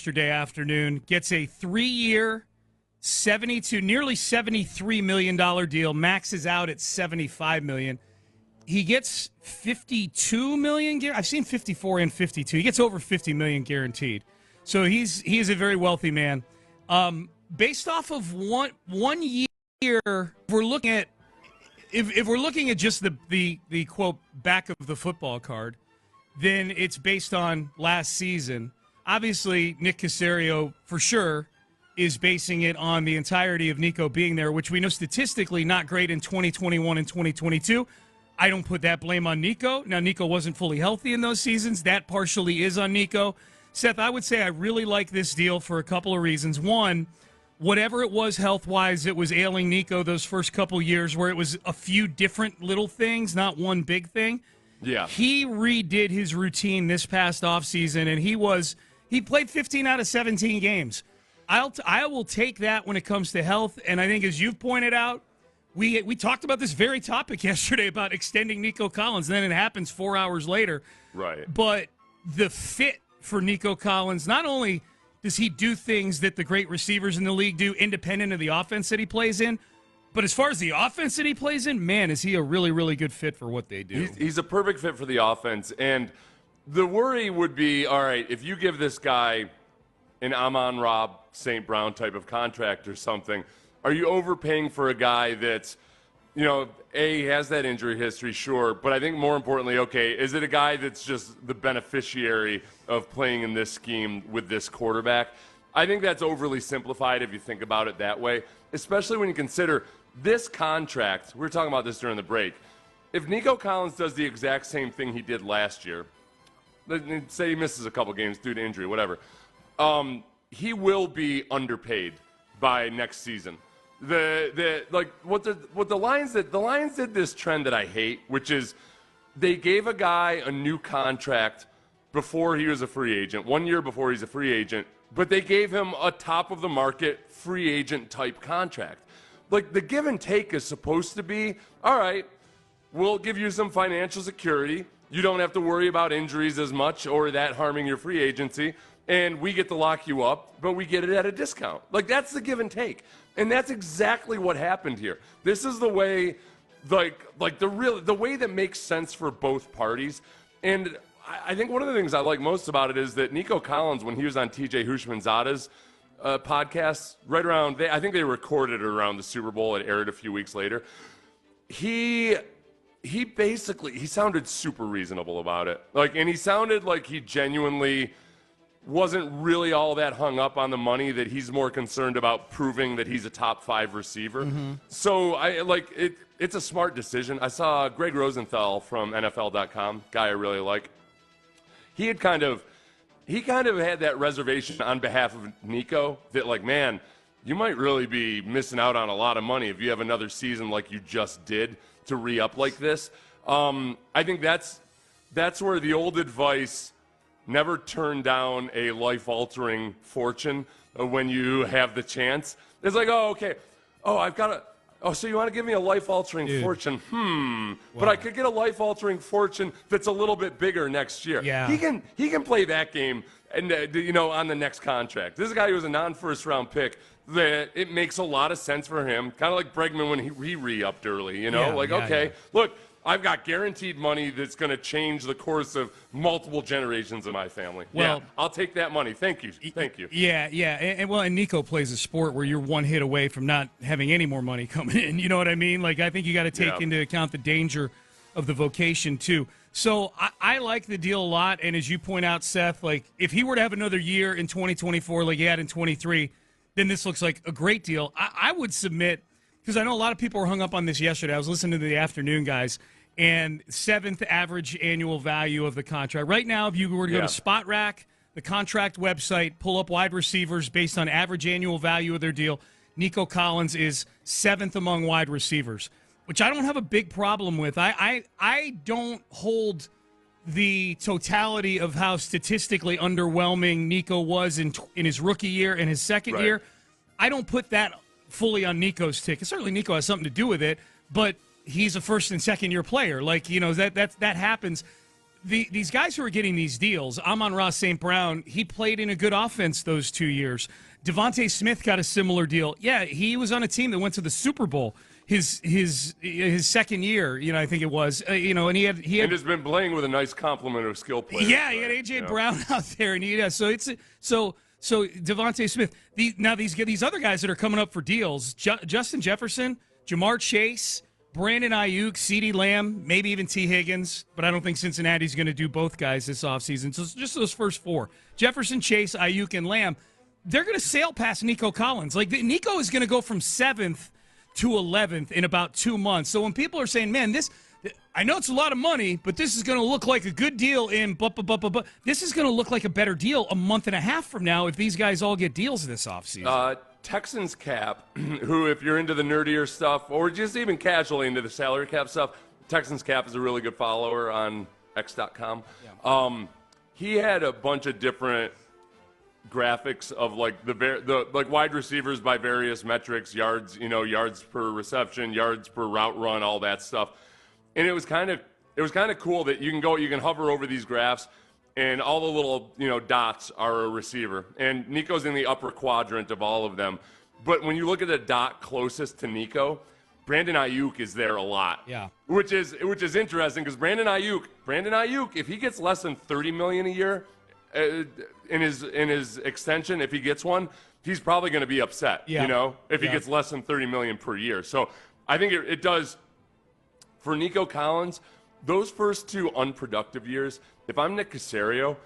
yesterday afternoon. Gets a 3-year, nearly $73 million deal. Maxes out at $75 million. He gets $52 million. I've seen 54 and 52. He gets over $50 million guaranteed. So he is a very wealthy man. Based off of one year, if we're looking at just the quote back of the football card, then it's based on last season. Obviously, Nick Caserio for sure is basing it on the entirety of Nico being there, which we know statistically not great in 2021 and 2022. I don't put that blame on Nico. Now, Nico wasn't fully healthy in those seasons. That partially is on Nico. Seth, I would say I really like this deal for a couple of reasons. One, whatever it was health-wise, it was ailing Nico those first couple years where it was a few different little things, not one big thing. Yeah. He redid his routine this past offseason, and he played 15 out of 17 games. I will take that when it comes to health, and I think as you've pointed out, we talked about this very topic yesterday about extending Nico Collins, and then it happens 4 hours later. Right. But the fit for Nico Collins, not only does he do things that the great receivers in the league do independent of the offense that he plays in, but as far as the offense that he plays in, man, is he a really, really good fit for what they do. He's a perfect fit for the offense. And the worry would be, all right, if you give this guy an Amon-Ra St. Brown type of contract or something, are you overpaying for a guy that's, A, has that injury history, sure, but I think more importantly, okay, is it a guy that's just the beneficiary of playing in this scheme with this quarterback? I think that's overly simplified if you think about it that way, especially when you consider this contract. We were talking about this during the break. If Nico Collins does the exact same thing he did last year, say he misses a couple games due to injury, whatever, he will be underpaid by next season. The Lions did this trend that I hate, which is they gave a guy a new contract before he was a free agent, 1 year before he's a free agent, but they gave him a top of the market free agent type contract. Like, the give and take is supposed to be, all right, we'll give you some financial security. You don't have to worry about injuries as much or that harming your free agency, and we get to lock you up, but we get it at a discount. Like, that's the give and take. And that's exactly what happened here. This is the way, the way that makes sense for both parties. And I think one of the things I like most about it is that Nico Collins, when he was on TJ Hushmanzada's podcast, right around, I think they recorded it around the Super Bowl. It aired a few weeks later. He sounded super reasonable about it. And he sounded like he genuinely wasn't really all that hung up on the money, that he's more concerned about proving that he's a top 5 receiver. Mm-hmm. So it's a smart decision. I saw Greg Rosenthal from NFL.com, guy I really like. He kind of had that reservation on behalf of Nico that, man, you might really be missing out on a lot of money if you have another season like you just did to re-up like this. I think that's where the old advice, never turn down a life-altering fortune when you have the chance. It's like, oh, okay. Oh, I've got so you want to give me a life-altering fortune? Wow. But I could get a life-altering fortune that's a little bit bigger next year. Yeah. He can play that game and on the next contract. This is a guy who was a non-first-round pick. That it makes a lot of sense for him, kind of like Bregman when he re-upped early. Look, I've got guaranteed money that's going to change the course of multiple generations of my family. Well, I'll take that money. Thank you. Yeah. And Nico plays a sport where you're one hit away from not having any more money coming in. You know what I mean? I think you got to take into account the danger of the vocation, too. So I like the deal a lot. And as you point out, Seth, if he were to have another year in 2024 like he had in 23, then this looks like a great deal. I would submit, because I know a lot of people were hung up on this yesterday. I was listening to the afternoon guys. And 7th average annual value of the contract. Right now, if you were to go to Spot Rack, the contract website, pull up wide receivers based on average annual value of their deal, Nico Collins is 7th among wide receivers, which I don't have a big problem with. I don't hold the totality of how statistically underwhelming Nico was in his rookie year and his second year. I don't put that fully on Nico's ticket. Certainly Nico has something to do with it, but he's a first and second year player. That happens. these guys who are getting these deals, Amon-Ra St. Brown, he played in a good offense those 2 years. Devontae Smith got a similar deal. Yeah, he was on a team that went to the Super Bowl his second year, I think it was. And he had and has been playing with a nice complement of skill players. Yeah, he had A.J. Brown out there, and so Devontae Smith. These other guys that are coming up for deals, Justin Jefferson, Jamar Chase, Brandon Ayuk, CeeDee Lamb, maybe even T. Higgins, but I don't think Cincinnati's going to do both guys this offseason. So it's just those first four. Jefferson, Chase, Ayuk, and Lamb, they're going to sail past Nico Collins. Like, Nico is going to go from 7th to 11th in about 2 months. So when people are saying, man, I know it's a lot of money, but this is going to look like a good deal this is going to look like a better deal a month and a half from now if these guys all get deals this offseason. Texans cap, who, if you're into the nerdier stuff or just even casually into the salary cap stuff, Texans cap is a really good follower on X.com. Yeah. He had a bunch of different graphics of like the wide receivers by various metrics, yards per reception, yards per route run, all that stuff. And it was kind of cool that you can hover over these graphs, and all the little dots are a receiver. And Nico's in the upper quadrant of all of them. But when you look at the dot closest to Nico, Brandon Ayuk is there a lot. Yeah. Which is interesting because Brandon Ayuk, if he gets less than $30 million a year in his extension, if he gets one, he's probably going to be upset. Yeah. If he gets less than $30 million per year. So I think it does. For Nico Collins, those first 2 unproductive years, if I'm Nick Caserio,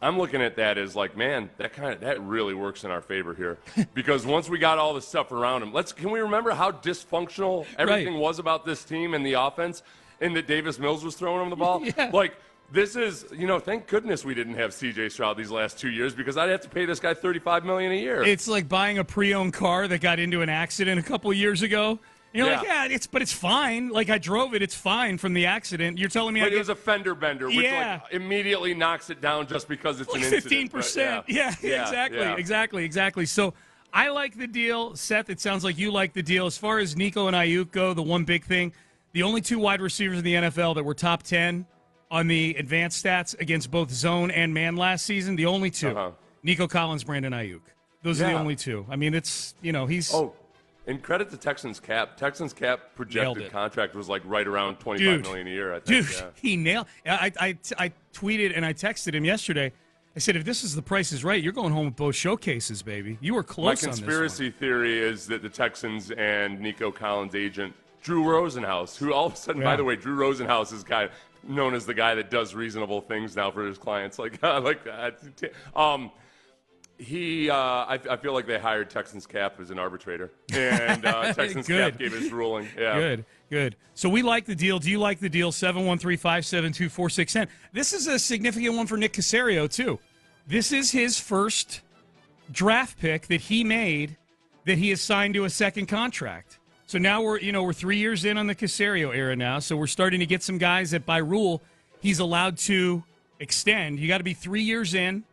I'm looking at that as like, man, that really works in our favor here. Because once we got all the stuff around him, can we remember how dysfunctional everything was about this team and the offense, and that Davis Mills was throwing him the ball? Yeah. Like, this is, thank goodness we didn't have C.J. Stroud these last 2 years, because I'd have to pay this guy $35 million a year. It's like buying a pre-owned car that got into an accident a couple of years ago. You're like, it's fine. Like, I drove it. It's fine from the accident. You're telling me it was a fender bender, which immediately knocks it down just because it's like an incident. 15%. Exactly. So I like the deal. Seth, it sounds like you like the deal. As far as Nico and Ayuk go, the one big thing, the only 2 wide receivers in the NFL that were top 10 on the advanced stats against both zone and man last season, the only 2, Nico Collins, Brandon Ayuk. Those are the only 2. I mean, it's, he's... Oh. And credit to Texans cap. Texans cap projected contract was like right around $25 million a year, I think. He nailed. I tweeted and I texted him yesterday. I said, if this is the Price is Right, you're going home with both showcases, baby. You were close. My conspiracy theory is that the Texans and Nico Collins' agent Drew Rosenhaus, who all of a sudden, by the way, Drew Rosenhaus is known as the guy that does reasonable things now for his clients, like that. I feel like they hired Texans cap as an arbitrator, and Texans cap gave his ruling. Yeah. Good. So we like the deal. Do you like the deal? 713-572-4610. This is a significant one for Nick Caserio, too. This is his first draft pick that he made that he has signed to a second contract. So now we're 3 years in on the Caserio era now, so we're starting to get some guys that by rule he's allowed to extend. You got to be 3 years in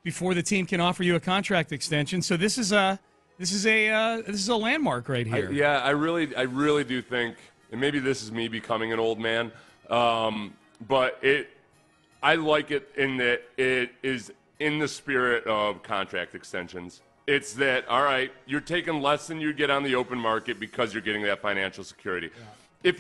before the team can offer you a contract extension. So this is a landmark right here. I really do think, and maybe this is me becoming an old man, but I like it in that it is in the spirit of contract extensions. It's that, all right, you're taking less than you get on the open market because you're getting that financial security. Yeah.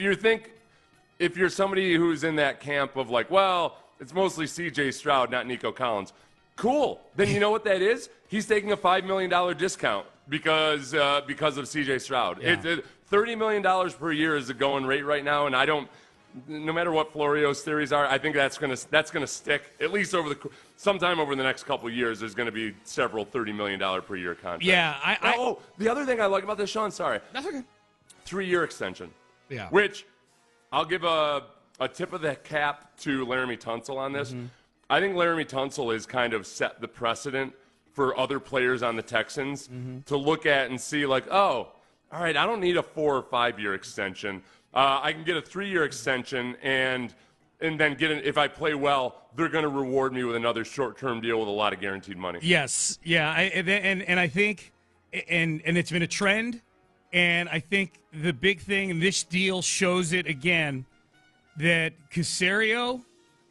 If you're somebody who's in that camp of like, well, it's mostly C.J. Stroud, not Nico Collins, cool. Then you know what that is? He's taking a $5 million discount because of C.J. Stroud. Yeah. $30 million per year is the going rate right now, and no matter what Florio's theories are, I think that's gonna stick at least sometime over the next couple of years. There's going to be several $30 million per year contracts. Yeah. The other thing I like about this, Sean, sorry. That's okay. 3-year extension. Yeah. Which I'll give a tip of the cap to Laramie Tunsil on this. Mm-hmm. I think Laramie Tunsil has kind of set the precedent for other players on the Texans to look at and see like, oh, all right, I don't need a 4 or 5 year extension. I can get a 3-year extension and then if I play well, they're going to reward me with another short-term deal with a lot of guaranteed money. Yes, yeah, and I think, and it's been a trend, and I think the big thing, and this deal shows it again, that Caserio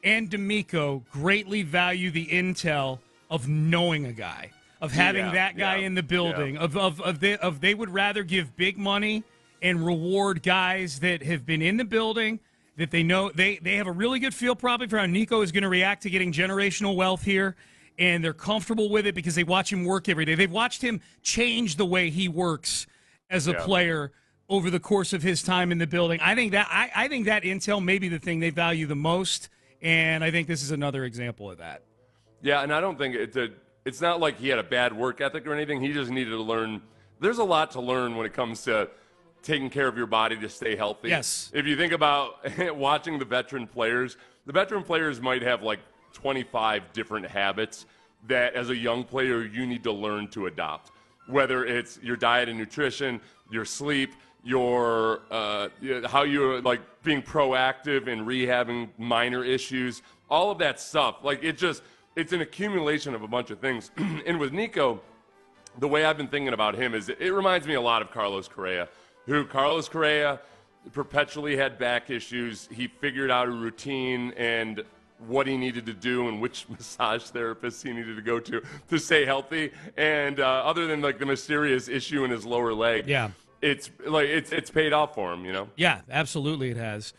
and D'Amico greatly value the intel of knowing a guy, of having that guy in the building, of they would rather give big money and reward guys that have been in the building, that they know they have a really good feel probably for how Nico is going to react to getting generational wealth here, and they're comfortable with it because they watch him work every day. They've watched him change the way he works as a player over the course of his time in the building. I think that intel may be the thing they value the most, and I think this is another example of that. Yeah, and I don't think it's not like he had a bad work ethic or anything. He just needed to learn. There's a lot to learn when it comes to taking care of your body to stay healthy. Yes. If you think about watching the veteran players might have like 25 different habits that as a young player you need to learn to adopt. Whether it's your diet and nutrition, your sleep, your how you're like being proactive in rehabbing minor issues, all of that stuff. Like it's an accumulation of a bunch of things. And with Nico, the way I've been thinking about him is it reminds me a lot of Carlos Correa, who Carlos Correa perpetually had back issues. He figured out a routine and what he needed to do and which massage therapist he needed to go to stay healthy. And other than like the mysterious issue in his lower leg, it's paid off for him, you know? Yeah, absolutely it has.